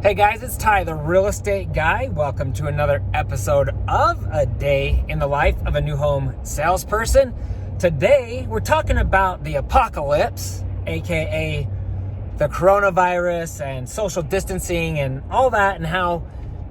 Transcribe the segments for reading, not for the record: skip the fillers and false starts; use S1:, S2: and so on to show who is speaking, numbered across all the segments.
S1: Hey guys, it's Ty, the real estate guy. Welcome to another episode of A Day in the Life of a New Home Salesperson. Today, we're talking about the apocalypse, aka the coronavirus and social distancing and all that, and how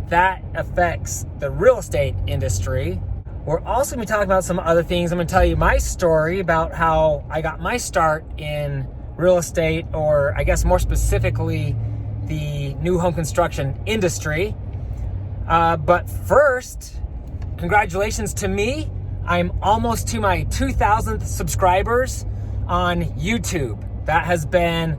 S1: that affects the real estate industry. We're also going to be talking about some other things. I'm going to tell you my story about how I got my start in real estate, or I guess more specifically, the new home construction industry. But first, congratulations to me. I'm almost to my 2,000th subscribers on YouTube. That has been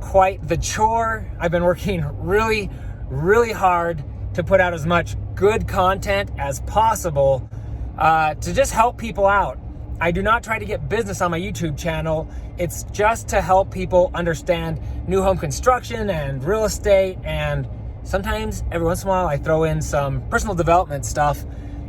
S1: quite the chore. I've been working really, really hard to put out as much good content as possible to just help people out. I do not try to get business on my YouTube channel. It's just to help people understand new home construction and real estate. And sometimes, every once in a while, I throw in some personal development stuff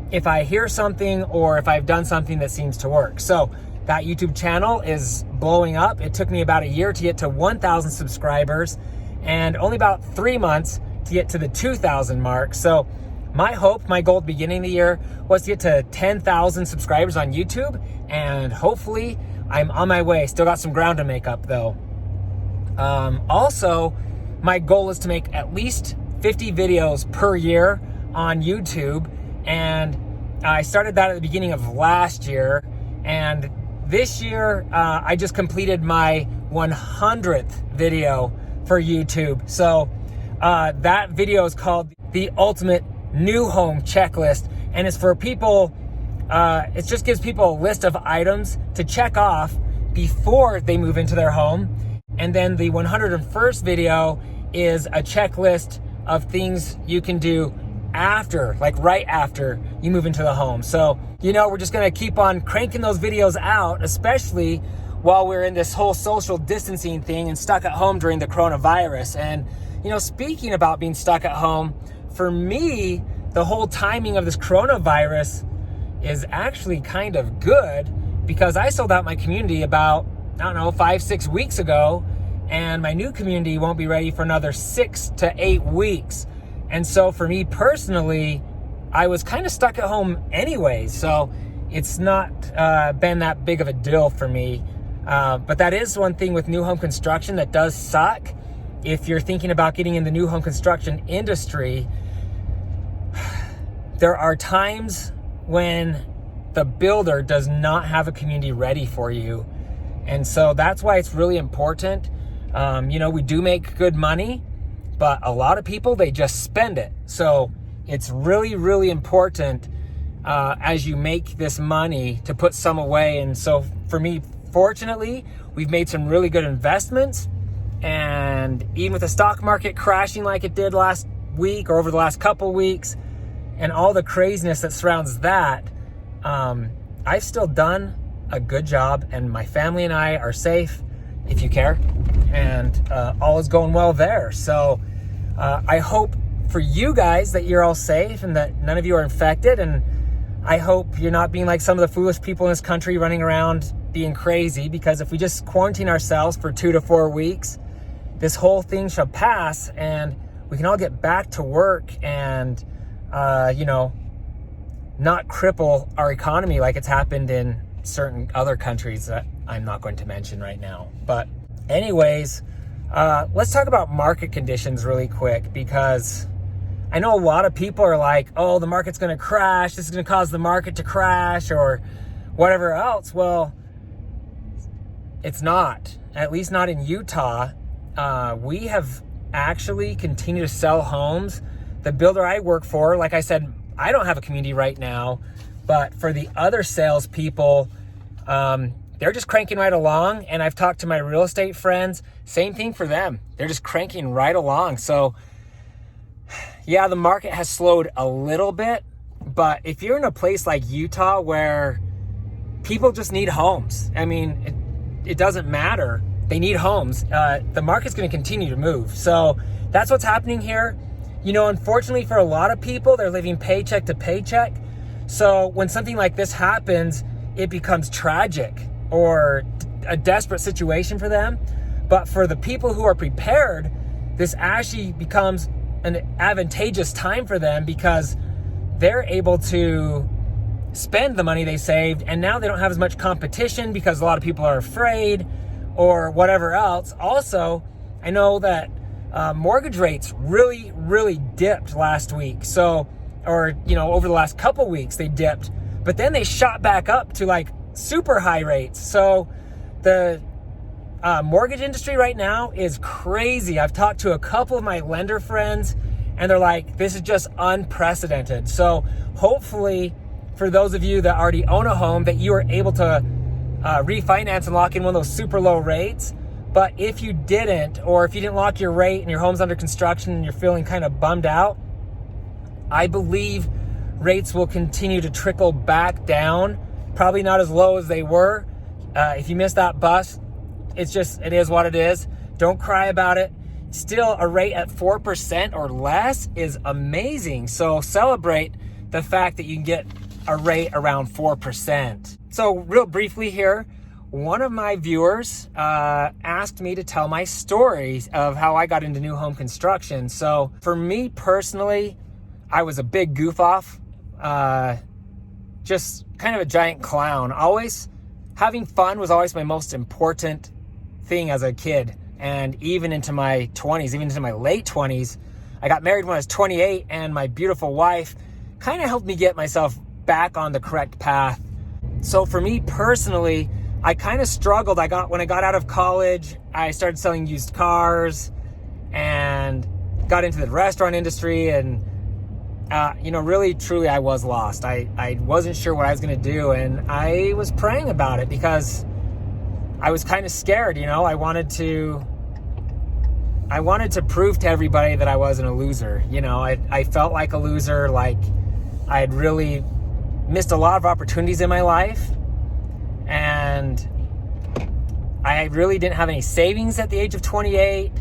S1: if I hear something or if I've done something that seems to work. So that YouTube channel is blowing up. It took me about a year to get to 1,000 subscribers and only about 3 months to get to the 2,000 mark. So my hope, my goal at the beginning of the year was to get to 10,000 subscribers on YouTube, and hopefully I'm on my way. Still got some ground to make up though. Also, my goal is to make at least 50 videos per year on YouTube, and I started that at the beginning of last year, and this year I just completed my 100th video for YouTube. So that video is called The Ultimate New Home Checklist, and it's for people, it just gives people a list of items to check off before they move into their home. And then the 101st video is a checklist of things you can do after, like right after you move into the home. So, we're just going to keep on cranking those videos out, especially while we're in this whole social distancing thing and stuck at home during the coronavirus. And, speaking about being stuck at home, for me, the whole timing of this coronavirus is actually kind of good, because I sold out my community about, 5-6 weeks ago, and my new community won't be ready for another 6 to 8 weeks. And so for me personally, I was kind of stuck at home anyway, so it's not been that big of a deal for me. But that is one thing with new home construction that does suck. If you're thinking about getting in the new home construction industry, there are times when the builder does not have a community ready for you. And so that's why it's really important. We do make good money, but a lot of people, they just spend it. So it's really, really important as you make this money to put some away. And so for me, fortunately, we've made some really good investments. And even with the stock market crashing like it did last week or over the last couple weeks, and all the craziness that surrounds that, I've still done a good job, and my family and I are safe, if you care, and all is going well there. So I hope for you guys that you're all safe and that none of you are infected, and I hope you're not being like some of the foolish people in this country running around being crazy, because if we just quarantine ourselves for 2 to 4 weeks, this whole thing shall pass and we can all get back to work and not cripple our economy like it's happened in certain other countries that I'm not going to mention right now. But anyways, let's talk about market conditions really quick, because I know a lot of people are like, oh, the market's going to crash. This is going to cause the market to crash or whatever else. Well, it's not, at least not in Utah. We have actually continued to sell homes. The builder I work for, like I said, I don't have a community right now, but for the other salespeople, they're just cranking right along. And I've talked to my real estate friends, same thing for them. They're just cranking right along. So yeah, the market has slowed a little bit, but if you're in a place like Utah where people just need homes, it doesn't matter. They need homes. The market's going to continue to move. So that's what's happening here. Unfortunately for a lot of people, they're living paycheck to paycheck. So when something like this happens, it becomes tragic or a desperate situation for them. But for the people who are prepared, this actually becomes an advantageous time for them because they're able to spend the money they saved, and now they don't have as much competition because a lot of people are afraid or whatever else. Also, I know that mortgage rates really dipped last week. So, or, over the last couple weeks they dipped, but then they shot back up to like super high rates. So the mortgage industry right now is crazy. I've talked to a couple of my lender friends and they're like, this is just unprecedented. So hopefully for those of you that already own a home, that you are able to refinance and lock in one of those super low rates. But if you didn't, or if you didn't lock your rate and your home's under construction and you're feeling kind of bummed out, I believe rates will continue to trickle back down. Probably not as low as they were. If you missed that bus, it is what it is. Don't cry about it. Still, a rate at 4% or less is amazing. So celebrate the fact that you can get a rate around 4%. So real briefly here, one of my viewers asked me to tell my stories of how I got into new home construction. So for me personally, I was a big goof off, just kind of a giant clown. Always having fun was always my most important thing as a kid. And even into my 20s, even into my late 20s, I got married when I was 28, and my beautiful wife kind of helped me get myself back on the correct path. So for me personally, I kind of struggled. When I got out of college, I started selling used cars and got into the restaurant industry, and really truly I was lost. I wasn't sure what I was going to do, and I was praying about it because I was kind of scared. I wanted to prove to everybody that I wasn't a loser. I felt like a loser, like I had really missed a lot of opportunities in my life, and I really didn't have any savings at the age of 28.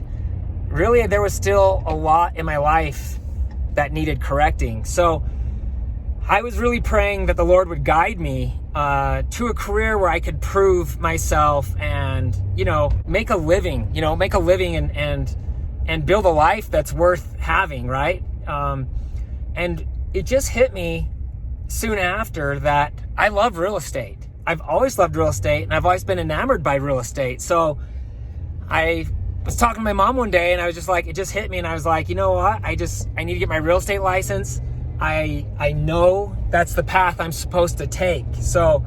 S1: Really, there was still a lot in my life that needed correcting. So I was really praying that the Lord would guide me to a career where I could prove myself and, make a living, and build a life that's worth having, right? And it just hit me soon after that I love real estate. I've always loved real estate, and I've always been enamored by real estate. So I was talking to my mom one day, and I was just like, it just hit me, and I was like, you know what? I need to get my real estate license. I know that's the path I'm supposed to take. So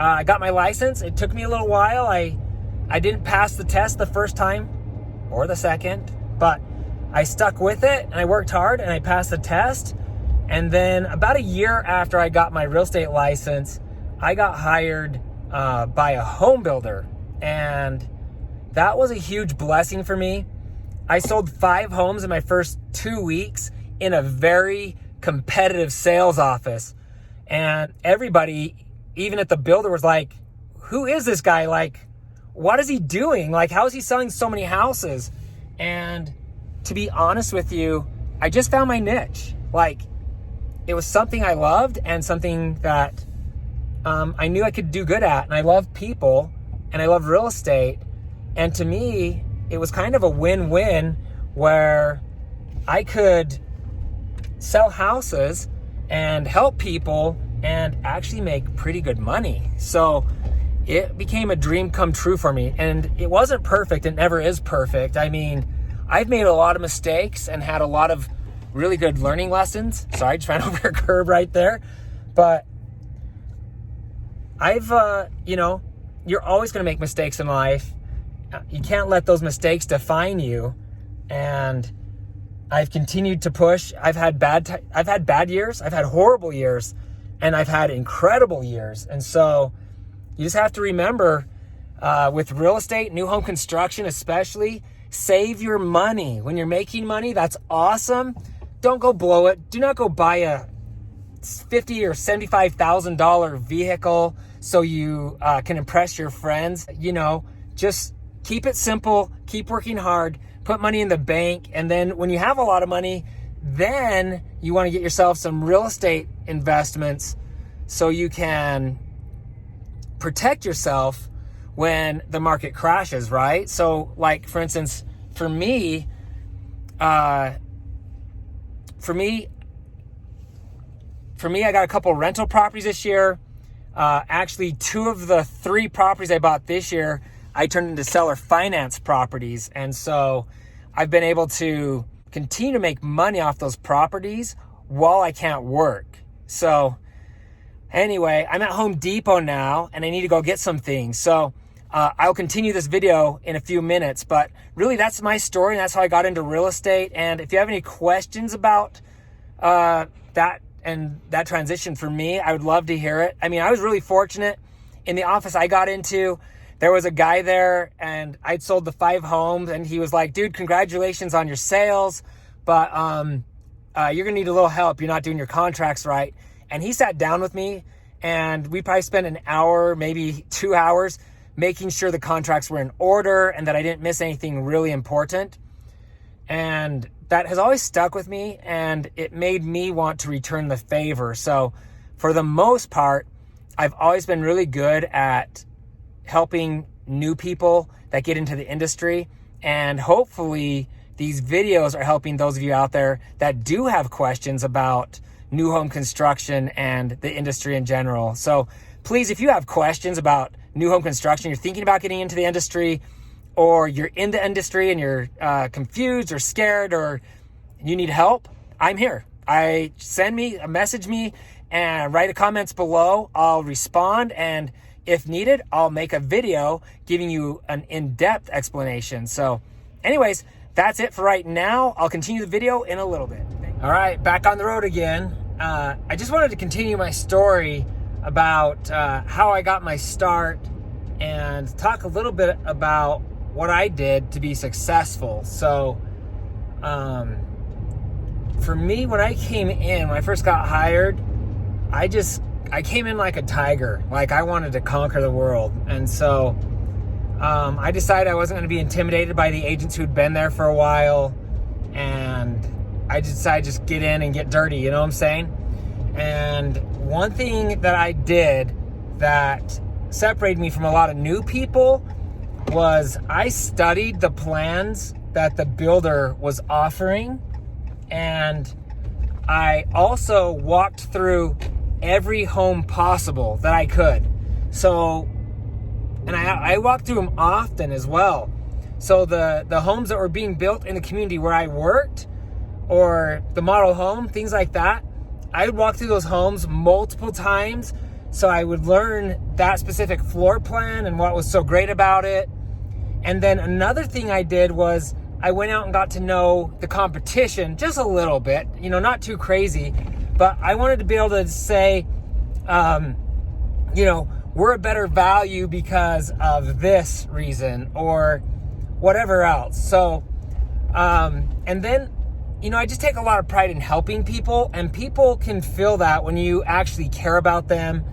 S1: I got my license. It took me a little while. I didn't pass the test the first time or the second, but I stuck with it, and I worked hard, and I passed the test. And then about a year after I got my real estate license, I got hired by a home builder, and that was a huge blessing for me. I sold 5 homes in my first 2 weeks in a very competitive sales office, and everybody, even at the builder, was like, who is this guy? Like, what is he doing? Like, how is he selling so many houses? And to be honest with you, I just found my niche. Like, it was something I loved and something that I knew I could do good at. And I love people, and I love real estate. And to me, it was kind of a win-win where I could sell houses and help people and actually make pretty good money. So it became a dream come true for me. And it wasn't perfect. It never is perfect. I mean, I've made a lot of mistakes and had a lot of really good learning lessons. Sorry, I just ran over a curb right there. But I've, you're always going to make mistakes in life. You can't let those mistakes define you. And I've continued to push. I've had bad years. I've had horrible years, and I've had incredible years. And so you just have to remember, with real estate, new home construction especially, save your money. When you're making money, that's awesome. Don't go blow it. Do not go buy a $50,000 or $75,000 vehicle so you can impress your friends. Just keep it simple. Keep working hard. Put money in the bank. And then when you have a lot of money, then you want to get yourself some real estate investments so you can protect yourself when the market crashes, right? So like, for instance, for me, for me, I got a couple rental properties this year. Actually, 2 of the 3 properties I bought this year, I turned into seller finance properties. And so I've been able to continue to make money off those properties while I can't work. So anyway, I'm at Home Depot now and I need to go get some things. So I'll continue this video in a few minutes, but really that's my story and that's how I got into real estate. And if you have any questions about that transition for me, I would love to hear it. I mean, I was really fortunate. In the office I got into, there was a guy there and I'd sold the 5 homes and he was like, dude, congratulations on your sales, but you're gonna need a little help. You're not doing your contracts right. And he sat down with me and we probably spent an hour, maybe 2 hours, making sure the contracts were in order and that I didn't miss anything really important. And that has always stuck with me and it made me want to return the favor. So for the most part, I've always been really good at helping new people that get into the industry. And hopefully these videos are helping those of you out there that do have questions about new home construction and the industry in general. So please, if you have questions about new home construction, you're thinking about getting into the industry, or you're in the industry and you're confused or scared or you need help, I'm here. Message me and write the comments below. I'll respond, and if needed, I'll make a video giving you an in-depth explanation. So anyways, that's it for right now. I'll continue the video in a little bit. All right, back on the road again. I just wanted to continue my story about how I got my start and talk a little bit about what I did to be successful. So for me, when I first got hired, I came in like a tiger. Like I wanted to conquer the world. And so I decided I wasn't going to be intimidated by the agents who'd been there for a while. And I decided just get in and get dirty, you know what I'm saying? And one thing that I did that separated me from a lot of new people was I studied the plans that the builder was offering. And I also walked through every home possible that I could. So, and I walked through them often as well. So the homes that were being built in the community where I worked, or the model home, things like that, I would walk through those homes multiple times. So I would learn that specific floor plan and what was so great about it. And then another thing I did was I went out and got to know the competition just a little bit, not too crazy, but I wanted to be able to say, we're a better value because of this reason or whatever else. So, and then, I just take a lot of pride in helping people, and people can feel that when you actually care about them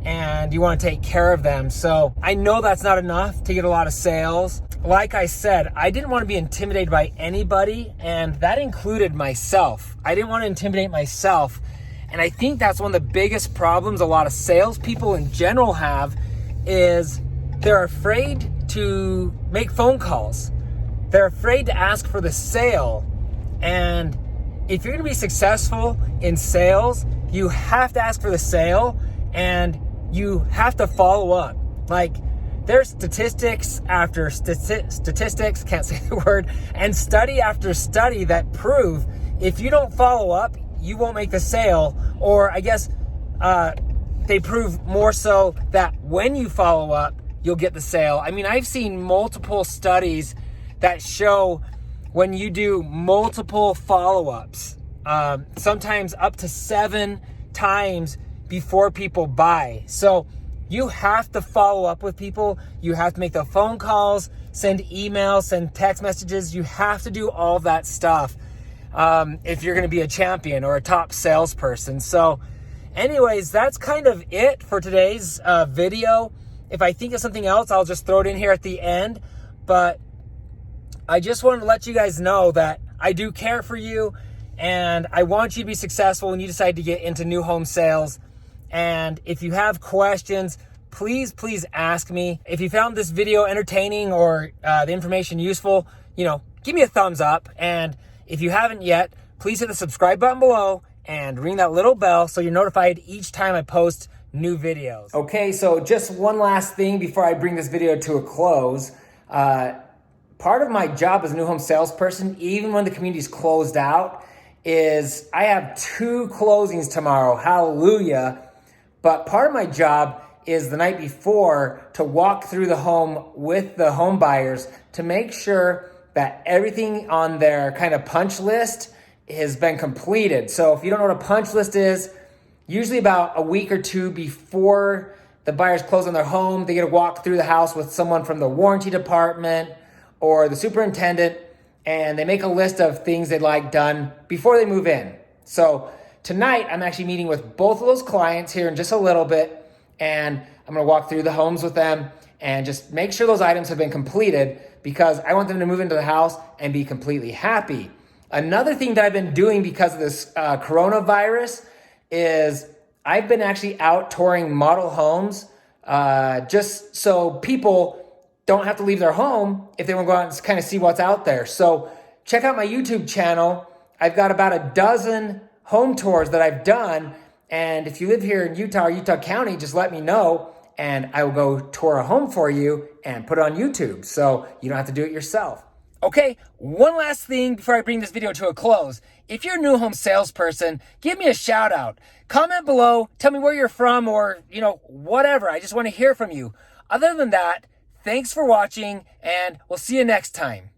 S1: and you want to take care of them. So I know that's not enough to get a lot of sales. Like I said, I didn't want to be intimidated by anybody, and that included myself. I didn't want to intimidate myself. And I think that's one of the biggest problems a lot of salespeople in general have, is they're afraid to make phone calls. They're afraid to ask for the sale. And if you're going to be successful in sales, you have to ask for the sale and you have to follow up. Like, there's statistics after statistics, can't say the word, and study after study that prove if you don't follow up, you won't make the sale. Or I guess they prove more so that when you follow up, you'll get the sale. I mean, I've seen multiple studies that show when you do multiple follow-ups, sometimes up to 7 times before people buy. So you have to follow up with people. You have to make the phone calls, send emails, send text messages. You have to do all that stuff if you're going to be a champion or a top salesperson. So anyways, that's kind of it for today's video. If I think of something else, I'll just throw it in here at the end. But I just wanted to let you guys know that I do care for you, and I want you to be successful when you decide to get into new home sales. And if you have questions, please ask me. If you found this video entertaining or the information useful, give me a thumbs up. And if you haven't yet, please hit the subscribe button below and ring that little bell so you're notified each time I post new videos. Okay, so just one last thing before I bring this video to a close. Part of my job as a new home salesperson, even when the community's closed out, is I have 2 closings tomorrow. Hallelujah. But part of my job is the night before to walk through the home with the home buyers to make sure that everything on their kind of punch list has been completed. So if you don't know what a punch list is, usually about a week or 2 before the buyers close on their home, they get to walk through the house with someone from the warranty department or the superintendent, and they make a list of things they'd like done before they move in. So tonight, I'm actually meeting with both of those clients here in just a little bit, and I'm gonna walk through the homes with them and just make sure those items have been completed because I want them to move into the house and be completely happy. Another thing that I've been doing because of this coronavirus is I've been actually out touring model homes just so people don't have to leave their home if they want to go out and kind of see what's out there. So check out my YouTube channel. I've got about a dozen home tours that I've done. And if you live here in Utah or Utah County, just let me know and I will go tour a home for you and put it on YouTube so you don't have to do it yourself. Okay, one last thing before I bring this video to a close. If you're a new home salesperson, give me a shout out. Comment below, tell me where you're from or, whatever. I just want to hear from you. Other than that, thanks for watching and we'll see you next time.